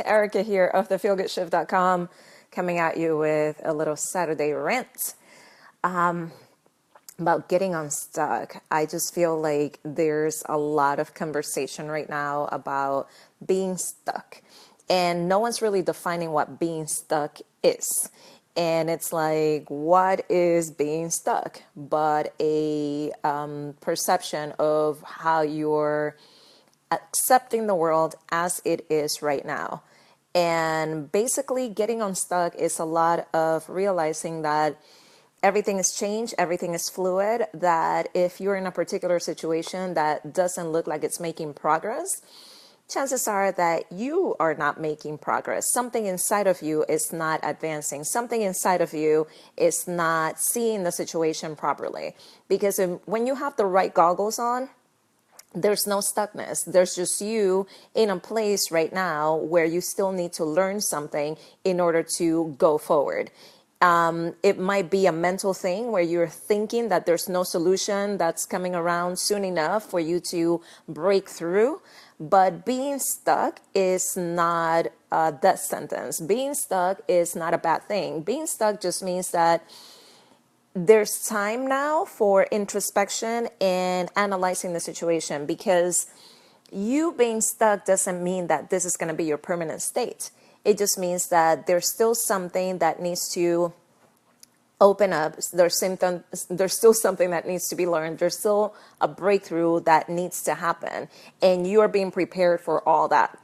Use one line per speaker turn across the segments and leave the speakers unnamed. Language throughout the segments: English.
Erica here of thefeelgoodshift.com, coming at you with a little Saturday rant about getting unstuck. I just feel like there's a lot of conversation right now about being stuck, and no one's really defining what being stuck is. And it's like, what is being stuck but a perception of how you're accepting the world as it is right now. And basically, getting unstuck is a lot of realizing that everything is changed, everything is fluid, that if you're in a particular situation that doesn't look like it's making progress, chances are that you are not making progress. Something inside of you is not advancing. Something inside of you is not seeing the situation properly. Because when you have the right goggles on, there's no stuckness. There's just you in a place right now where you still need to learn something in order to go forward. It might be a mental thing where you're thinking that there's no solution that's coming around soon enough for you to break through. But being stuck is not a death sentence. Being stuck is not a bad thing. Being stuck just means that there's time now for introspection and analyzing the situation, because you being stuck doesn't mean that this is going to be your permanent state. It just means that there's still something that needs to open up. There's still something that needs to be learned. There's still a breakthrough that needs to happen, and you are being prepared for all that.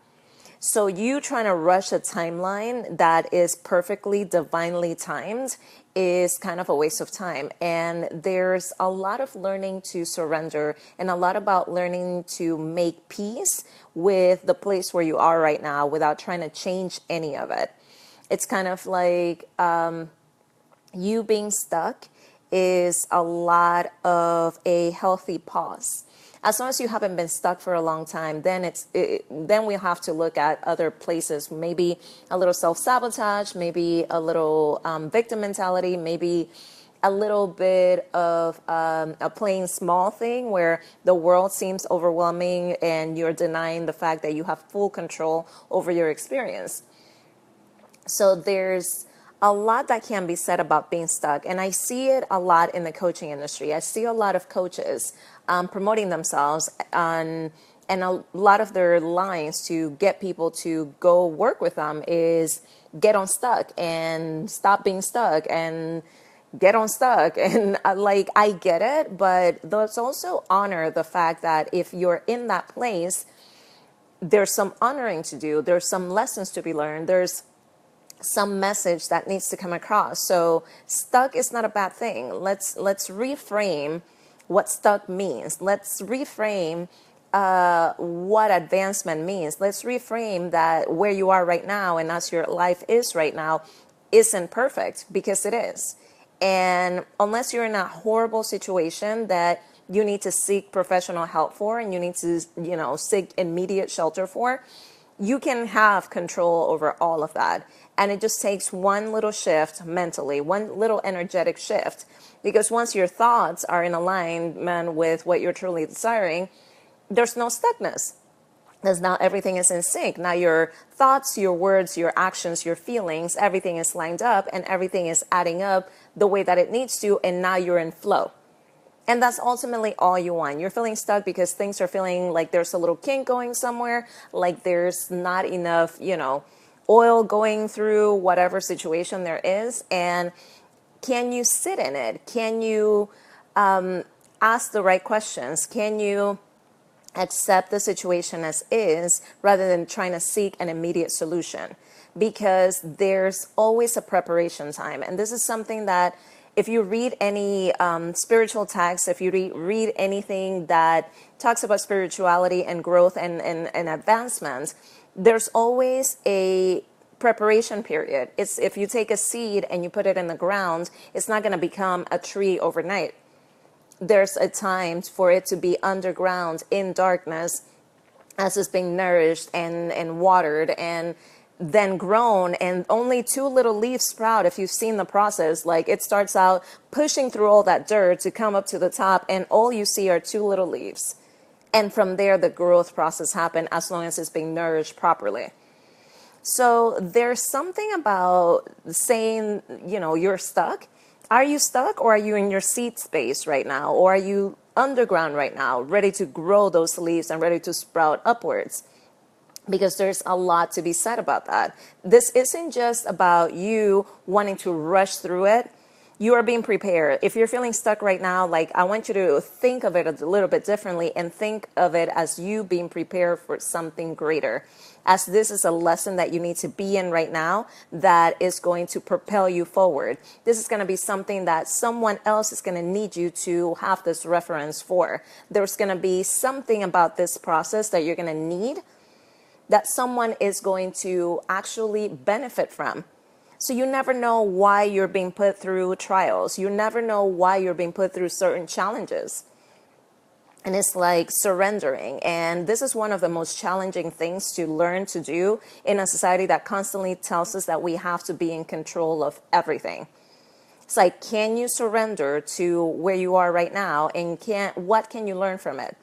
So you trying to rush a timeline that is perfectly divinely timed is kind of a waste of time. And there's a lot of learning to surrender and a lot about learning to make peace with the place where you are right now without trying to change any of it. It's kind of like you being stuck is a lot of a healthy pause. As long as you haven't been stuck for a long time, then then we have to look at other places, maybe a little self-sabotage, maybe a little victim mentality, maybe a little bit of a plain small thing where the world seems overwhelming and you're denying the fact that you have full control over your experience. So there's a lot that can be said about being stuck. And I see it a lot in the coaching industry. I see a lot of coaches promoting themselves and a lot of their lines to get people to go work with them is get unstuck and stop being stuck and get unstuck. And I get it, but let's also honor the fact that if you're in that place, there's some honoring to do. There's some lessons to be learned. There's some message that needs to come across. So stuck is not a bad thing. Let's reframe what stuck means. Let's reframe what advancement means. Let's reframe that where you are right now and as your life is right now isn't perfect, because it is. And unless you're in a horrible situation that you need to seek professional help for and you need to, seek immediate shelter for, you can have control over all of that. And it just takes one little shift mentally, one little energetic shift. Because once your thoughts are in alignment with what you're truly desiring, there's no stuckness. Because now everything is in sync. Now your thoughts, your words, your actions, your feelings, everything is lined up and everything is adding up the way that it needs to. And now you're in flow. And that's ultimately all you want. You're feeling stuck because things are feeling like there's a little kink going somewhere, like there's not enough, oil going through whatever situation there is. And can you sit in it? Can you ask the right questions? Can you accept the situation as is rather than trying to seek an immediate solution? Because there's always a preparation time. And this is something that if you read any spiritual texts, if you read anything that talks about spirituality and growth and advancement, there's always a preparation period. It's if you take a seed and you put it in the ground, it's not going to become a tree overnight. There's a time for it to be underground in darkness as it's being nourished and watered and then grown, and only two little leaves sprout. If you've seen the process, like it starts out pushing through all that dirt to come up to the top, and all you see are two little leaves. And from there, the growth process happens as long as it's being nourished properly. So there's something about saying, you're stuck. Are you stuck, or are you in your seed space right now? Or are you underground right now, ready to grow those leaves and ready to sprout upwards? Because there's a lot to be said about that. This isn't just about you wanting to rush through it. You are being prepared. If you're feeling stuck right now, like, I want you to think of it a little bit differently and think of it as you being prepared for something greater. As this is a lesson that you need to be in right now that is going to propel you forward. This is going to be something that someone else is going to need you to have this reference for. There's going to be something about this process that you're going to need that someone is going to actually benefit from. So you never know why you're being put through trials. You never know why you're being put through certain challenges. And it's like surrendering. And this is one of the most challenging things to learn to do in a society that constantly tells us that we have to be in control of everything. It's like, can you surrender to where you are right now? And what can you learn from it?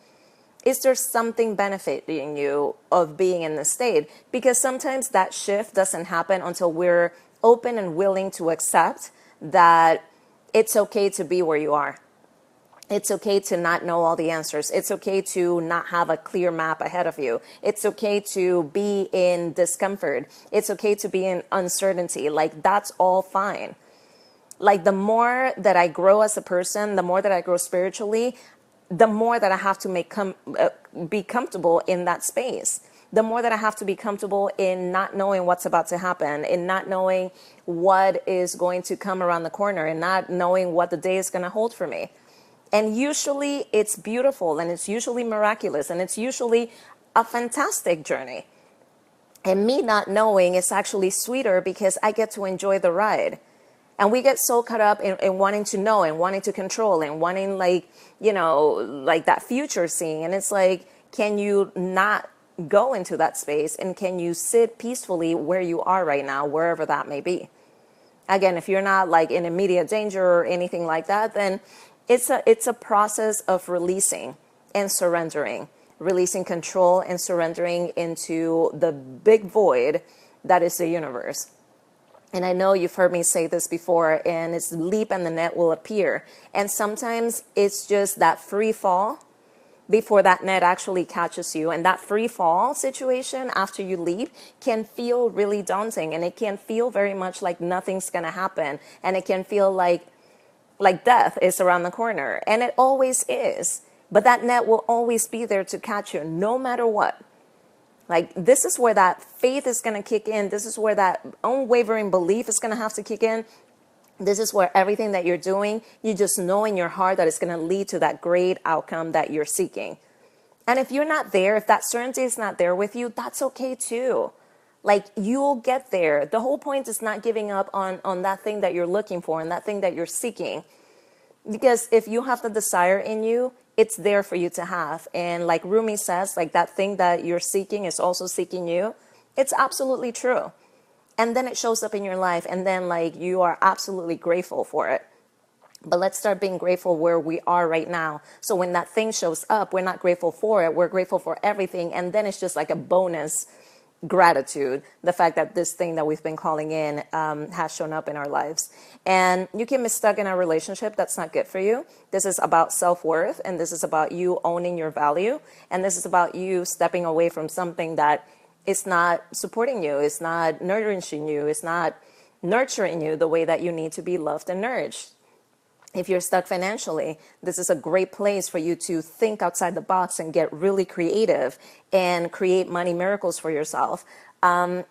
Is there something benefiting you of being in this state? Because sometimes that shift doesn't happen until we're open and willing to accept that it's okay to be where you are. It's okay to not know all the answers. It's okay to not have a clear map ahead of you. It's okay to be in discomfort. It's okay to be in uncertainty. Like, that's all fine. Like, the more that I grow as a person, the more that I grow spiritually, the more that I have to be comfortable in that space. The more that I have to be comfortable in not knowing what's about to happen, in not knowing what is going to come around the corner, and not knowing what the day is going to hold for me. And usually it's beautiful, and it's usually miraculous, and it's usually a fantastic journey. And me not knowing is actually sweeter because I get to enjoy the ride. And we get so caught up in wanting to know and wanting to control and wanting, like, like that future seeing. And it's like, can you not go into that space, and can you sit peacefully where you are right now, wherever that may be? Again, if you're not like in immediate danger or anything like that, then it's a process of releasing and surrendering, releasing control and surrendering into the big void that is the universe. And I know you've heard me say this before, and it's leap and the net will appear. And sometimes it's just that free fall before that net actually catches you. And that free fall situation after you leap can feel really daunting, and it can feel very much like nothing's going to happen. And it can feel like death is around the corner. And it always is. But that net will always be there to catch you no matter what. Like, this is where that faith is going to kick in. This is where that unwavering belief is going to have to kick in. This is where everything that you're doing, you just know in your heart that it's going to lead to that great outcome that you're seeking. And if you're not there, if that certainty is not there with you, that's okay too. Like, you'll get there. The whole point is not giving up on that thing that you're looking for and that thing that you're seeking. Because if you have the desire in you, it's there for you to have. And like Rumi says, like, that thing that you're seeking is also seeking you. It's absolutely true. And then it shows up in your life, and then like you are absolutely grateful for it. But let's start being grateful where we are right now. So when that thing shows up, we're not grateful for it. We're grateful for everything. And then it's just like a bonus gratitude, the fact that this thing that we've been calling in has shown up in our lives. And you can be stuck in a relationship that's not good for you. This is about self-worth, and this is about you owning your value, and this is about you stepping away from something that is not supporting you, it's not nourishing you, it's not nurturing you the way that you need to be loved and nourished. If you're stuck financially, this is a great place for you to think outside the box and get really creative and create money miracles for yourself,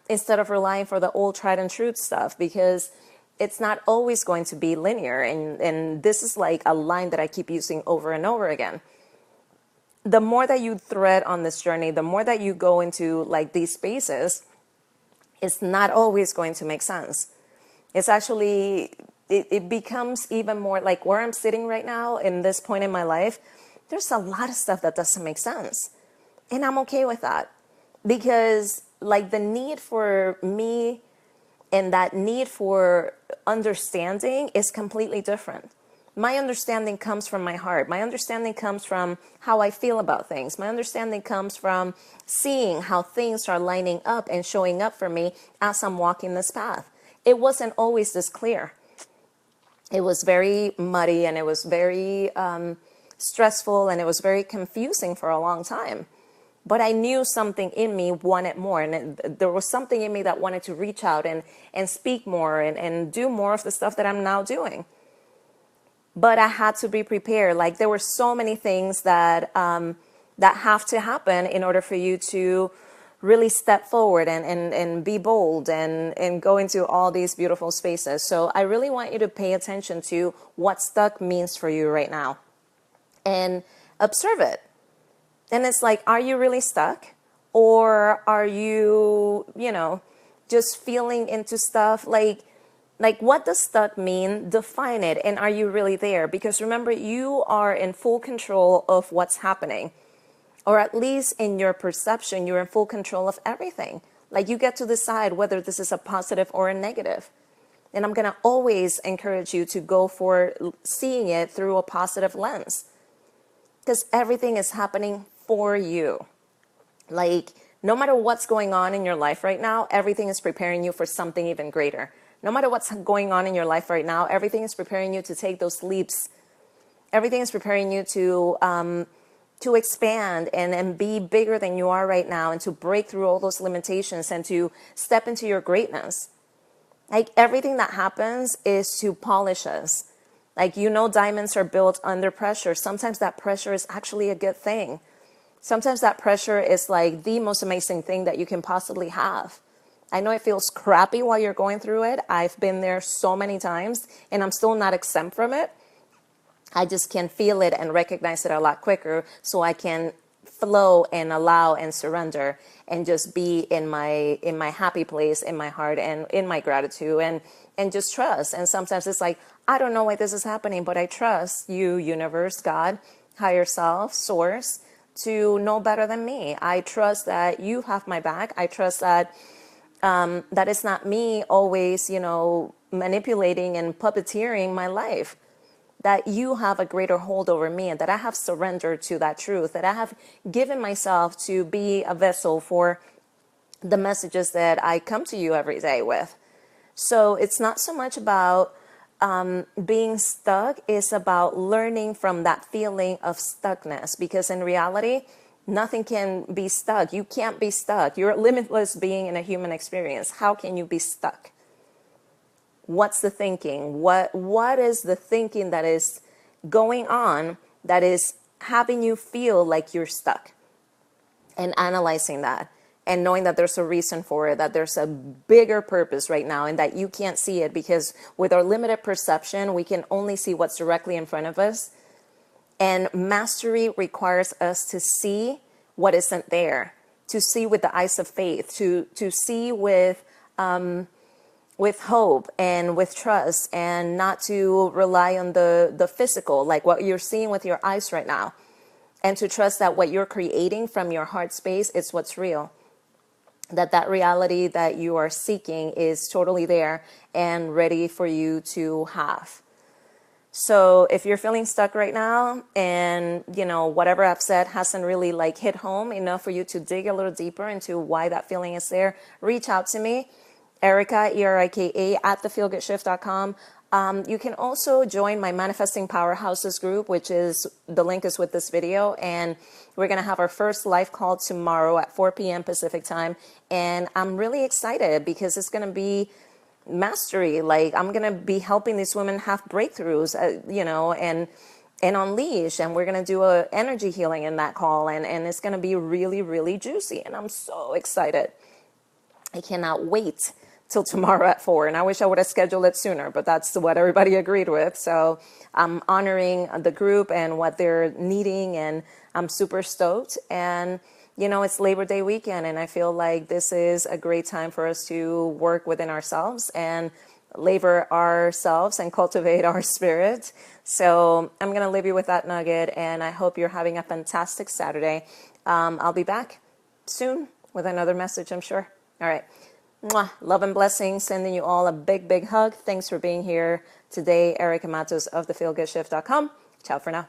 instead of relying for the old tried and true stuff, because it's not always going to be linear. And this is like a line that I keep using over and over again. The more that you thread on this journey, the more that you go into like these spaces, it's not always going to make sense. It's actually, it becomes even more like where I'm sitting right now in this point in my life. There's a lot of stuff that doesn't make sense. And I'm okay with that, because like the need for me and that need for understanding is completely different. My understanding comes from my heart. My understanding comes from how I feel about things. My understanding comes from seeing how things are lining up and showing up for me as I'm walking this path. It wasn't always this clear. It was very muddy, and it was very stressful, and it was very confusing for a long time. But I knew something in me wanted more, and there was something in me that wanted to reach out and speak more and do more of the stuff that I'm now doing. But I had to be prepared. Like, there were so many things that that have to happen in order for you to really step forward and be bold and go into all these beautiful spaces. So I really want you to pay attention to what stuck means for you right now and observe it. And it's like, are you really stuck? Or are you, just feeling into stuff? Like, what does stuck mean? Define it. And are you really there? Because remember, you are in full control of what's happening. Or at least in your perception, you're in full control of everything. Like, you get to decide whether this is a positive or a negative. And I'm going to always encourage you to go for seeing it through a positive lens. Because everything is happening for you. Like, no matter what's going on in your life right now, everything is preparing you for something even greater. No matter what's going on in your life right now, everything is preparing you to take those leaps. Everything is preparing you to expand and be bigger than you are right now, and to break through all those limitations and to step into your greatness. Like, everything that happens is to polish us. Like, diamonds are built under pressure. Sometimes that pressure is actually a good thing. Sometimes that pressure is like the most amazing thing that you can possibly have. I know it feels crappy while you're going through it. I've been there so many times, and I'm still not exempt from it. I just can feel it and recognize it a lot quicker, so I can flow and allow and surrender and just be in my happy place, in my heart, and in my gratitude, and just trust. And sometimes it's like, I don't know why this is happening, but I trust you, universe, God, higher self, source, to know better than me. I trust that you have my back. I trust that that it's not me always, manipulating and puppeteering my life. That you have a greater hold over me, and that I have surrendered to that truth, that I have given myself to be a vessel for the messages that I come to you every day with. So it's not so much about being stuck, it's about learning from that feeling of stuckness, because in reality, nothing can be stuck. You can't be stuck. You're a limitless being in a human experience. How can you be stuck? What's the thinking? What is the thinking that is going on that is having you feel like you're stuck? And analyzing that and knowing that there's a reason for it, that there's a bigger purpose right now, and that you can't see it, because with our limited perception, we can only see what's directly in front of us. And mastery requires us to see what isn't there, to see with the eyes of faith, to see with hope and with trust, and not to rely on the physical, like what you're seeing with your eyes right now, and to trust that what you're creating from your heart space is what's real, that reality that you are seeking is totally there and ready for you to have. So if you're feeling stuck right now, and whatever I've said hasn't really hit home enough for you to dig a little deeper into why that feeling is there, reach out to me, Erica, Erika, at thefeelgoodshift.com. You can also join my Manifesting Powerhouses group, the link is with this video, and we're going to have our first live call tomorrow at 4 p.m. Pacific time. And I'm really excited because it's going to be mastery. Like, I'm going to be helping these women have breakthroughs, and unleash. And we're going to do a energy healing in that call. And it's going to be really, really juicy. And I'm so excited. I cannot wait till tomorrow at 4. And I wish I would have scheduled it sooner, but that's what everybody agreed with. So I'm honoring the group and what they're needing, and I'm super stoked. And it's Labor Day weekend, and I feel like this is a great time for us to work within ourselves and labor ourselves and cultivate our spirit. So I'm going to leave you with that nugget, and I hope you're having a fantastic Saturday. I'll be back soon with another message, I'm sure. All right. Mwah. Love and blessings. Sending you all a big, big hug. Thanks for being here Today, Erica Matos of theFeelGoodShift.com. Ciao for now.